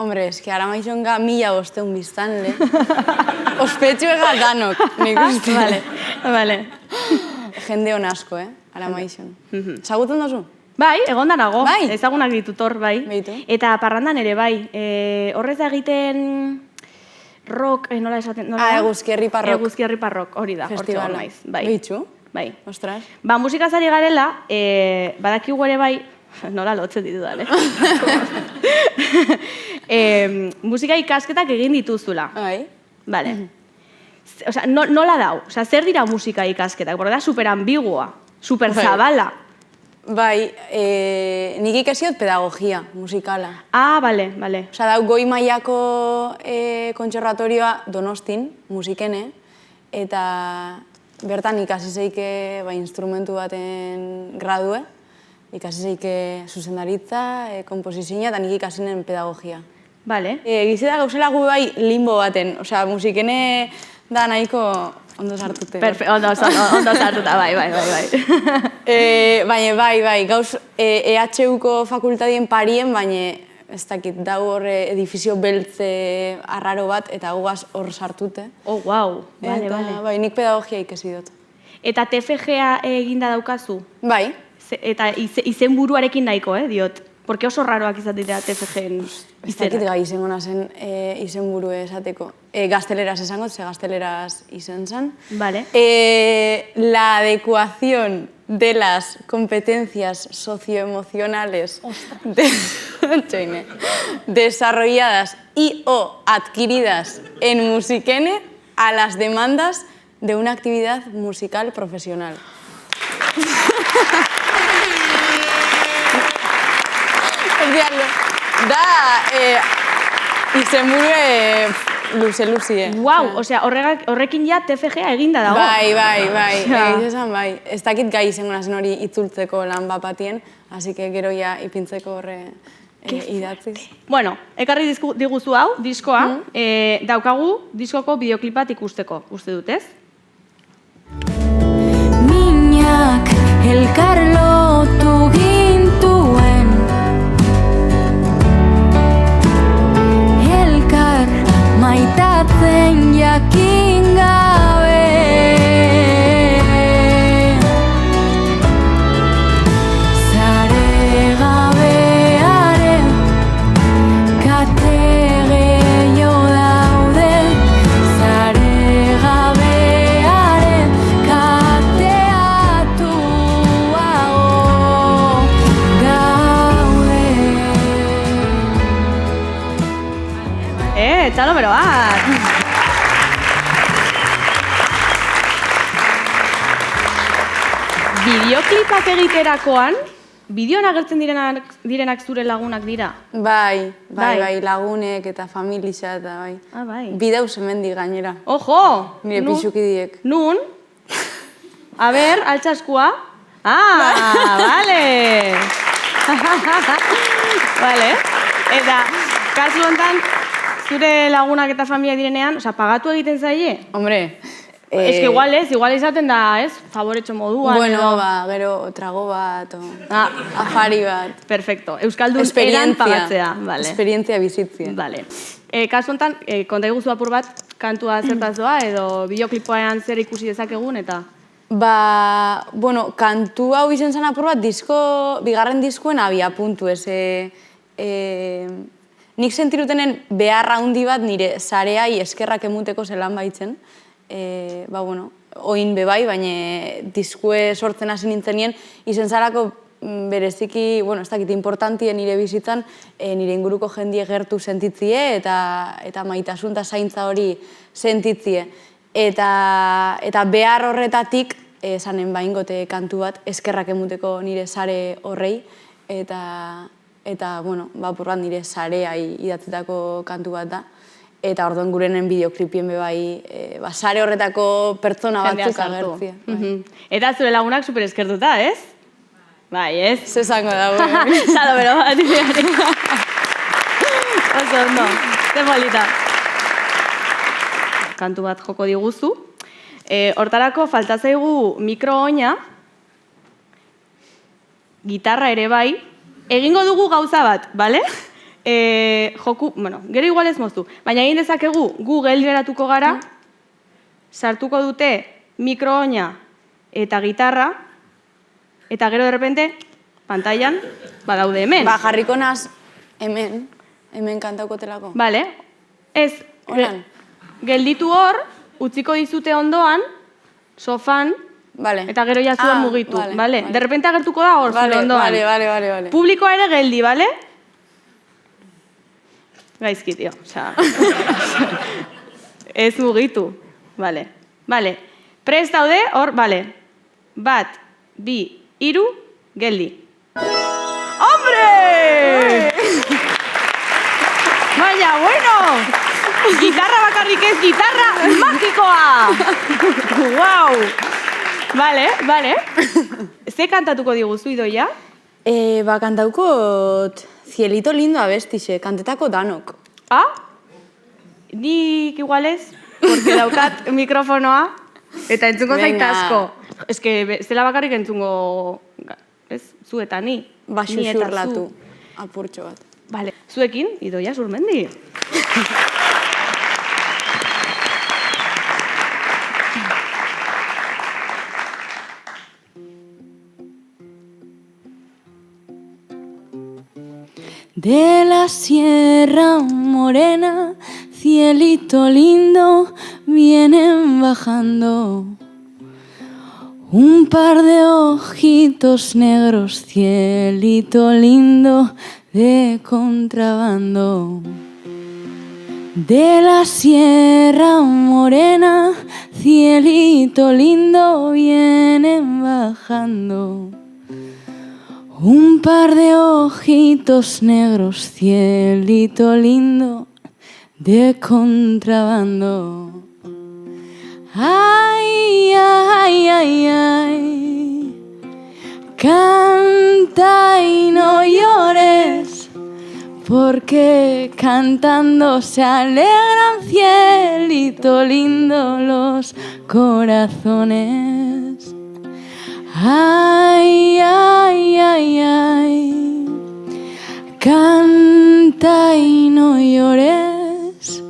Hombre, eski Aramaizonga 1500 biztanle. Ospetsu ega danok, nik uste. Vale. Jende hon asko, Aramaizon. Zagutzen dozu? Bai, egon da nago. Bai? Ezagunak ditutor, bai. Beitu. Eta parrandan ere, bai. Horrez da egiten rock, nola esaten? Eguzkierri parrok. Eguzkierri parrok, hori da. Festivala. Naiz. Bai. Beitzu? Bai. Ostras. Ba, musikazari garela, badakigu ere bai, nola lotzen ditudan, musika ikasketak egin dituzula. Bai. Vale. Osea, nola dau? Osea, zer dira musika ikasketak? Porque da super ambigua, super zabala. Bai, nik ikasiot pedagogia musikala. Ah, bale. Osea, dau goi mailako kontserbatorioa Donostin, musikene, eta bertan ikasi zeike instrumentu baten gradue, ikasi zeike zuzendaritza, komposizioa, eta nik ikasinen pedagogia. Bale. Gize da gauzela gu bai limbo baten, osea, musikene da nahiko ondo sartute. Ondo sartuta, bai. Baina bai, gauz EHUko fakultadien parien, baina ez dakit, dago hor edifizio beltze arraro bat, eta gugaz hor sartute. Oh, wow, bale. Bai, nik pedagogia ikasi dut. Eta TFG-a eginda daukazu? Bai. Eta izen buruarekin nahiko, diot? Porque oso raroak izatea TFG-en izena. Ez dakit gai izango nazen izen buru esateko. Gazteleraz esango, ze gazteleraz izen zen. Vale. La adecuación de las competencias socioemocionales desarrolladas y o adquiridas en Musikene a las demandas de una actividad musical profesional. Da, izenburu luze-luzie. Wow, osea, horrekin ja TFG-a eginda dago. Bai, esan bai. Ez dakit gai izango nazen hori itzultzeko lan bapatien, hasi que gero ja ipintzeko horre idatziz. Bueno, ekarri diguzu hau, diskoa, daukagu diskoko bideoklipat ikusteko, uste dut, ez? Minak elkar lotu gintuen, elkar maitatzen jakin gabe, zare gabearen kate gehiago daude, zare gabearen kateatuago gaude. Txalo bero bat! Bideoklipak egiterakoan, bideoan agertzen direnak zure lagunak dira? Bai, lagunek eta familia eta bai. Ah, bai. Bideu zemendi gainera. Ojo! Nire pixukidiek. Nun? A ber, altsaskua. Ah, bale! Bale. Eta, kasu honetan, zure lagunak eta familia direnean, oza, pagatu egiten zaie? Hombre, Ez que igual izaten da, ez? Favoretxo moduan. Bueno, gero trago bat, afari bat. Perfecto. Euskaldun eran pagatzea. Esperientzia bizitzia. Vale. Kasu honetan, konta iguzu apur bat, kantua zertaz doa, edo bideoklipoan zer ikusi dezakegun, eta? Bueno, kantu hau izen zen apur bat, bigarren diskuen abia puntu, ez. Nik sentirutenen beharra handi bat nire zareai eskerrak emuteko zelan baitzen. Oin bebai, baina diskue sortzen hasi nintzenien, izen zarako bereziki, ez dakit, importantien nire bizitzan, nire inguruko jendie gertu sentitzie eta maitasun eta zaintza hori sentitzie. Eta behar horretatik, esanen baingote kantu bat, eskerrak emuteko nire zare horrei, eta apur bat nire zareai idatzetako kantu bat da. Eta orduan gurenen bideoklipien bebai, sare horretako pertsona batzuk agertzia. Eta zure lagunak super eskertuta, ez? Bai, ez? Zezango dago. Zalo, bero, bat iziari. Oso, ondo. Ze polita. Kantu bat joko diguzu. Hortarako falta zaigu mikro-oina, gitarra ere bai. Egingo dugu gauza bat, bale? joku, bueno, gero igual ez moztu, baina egin dezakegu gu geldi geratuko gara, sartuko dute mikrooina eta gitarra, eta gero de repente, pantailan, badaude hemen. Ba, jarriko naz hemen kantauko telako. Vale, ez, Horan. gelditu hor, utziko dizute ondoan, sofan, Vale. eta gero jazuan mugitu, vale, vale? vale. De repente agertuko da hor, zure ondoan. Vale. Publikoa ere geldi, bale? Gaizki, tio, osea... Ez mugitu, bale. Vale, prest daude, hor, bale. 1, 2, 3, geldi. ¡Hombre! Vaya, bueno! Gitarra bakarrik ez, gitarra magikoa! Wow! Vale. Ze kantatuko diguzu, Idoia? Ba, kantauko Cielito lindo abestixe, kantetako danok. Ah? Nik igualez, porque daukat mikrofonoa, eta entzungo Venga. zaita asko. Ez que, zela bakarrik entzungo, ez, zu eta ni. Ba, Ni eta xuxurlatu, zu. apurtxo bat. Vale, zuekin, Idoia Zurmendi. De la Sierra Morena, cielito lindo, vienen bajando un par de ojitos negros, cielito lindo de contrabando. De la Sierra Morena, cielito lindo, vienen bajando un par de ojitos negros, cielito lindo de contrabando. Ay, ay, ay, ay, canta y no llores, porque cantando se alegran, cielito lindo, los corazones. Ay, ay, ay, ay, canta y no llores,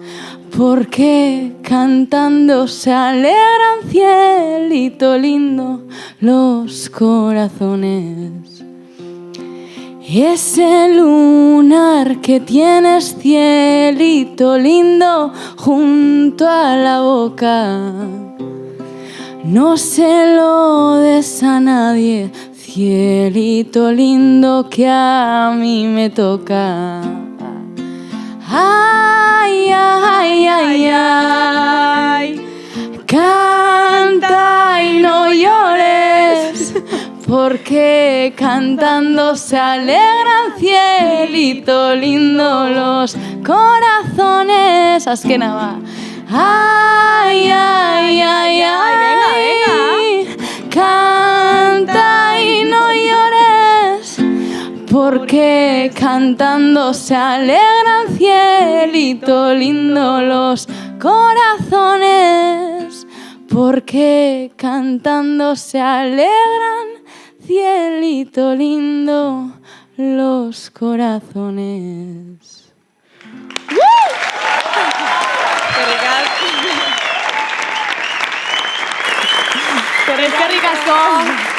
porque cantando se alegran, cielito lindo, los corazones. Ese lunar que tienes, cielito lindo, junto a la boca, no se lo des a nadie, cielito lindo, que a mí me toca. Ay, ay, ay, ay, canta y no llores, porque cantando se alegran, cielito lindo, los corazones. Azkena ba. Ay, ay, ay, ay, canta y no llores, porque cantando se alegran, cielito lindo, los corazones, porque cantando se alegran, cielito lindo, los corazones. Eskerrik asko.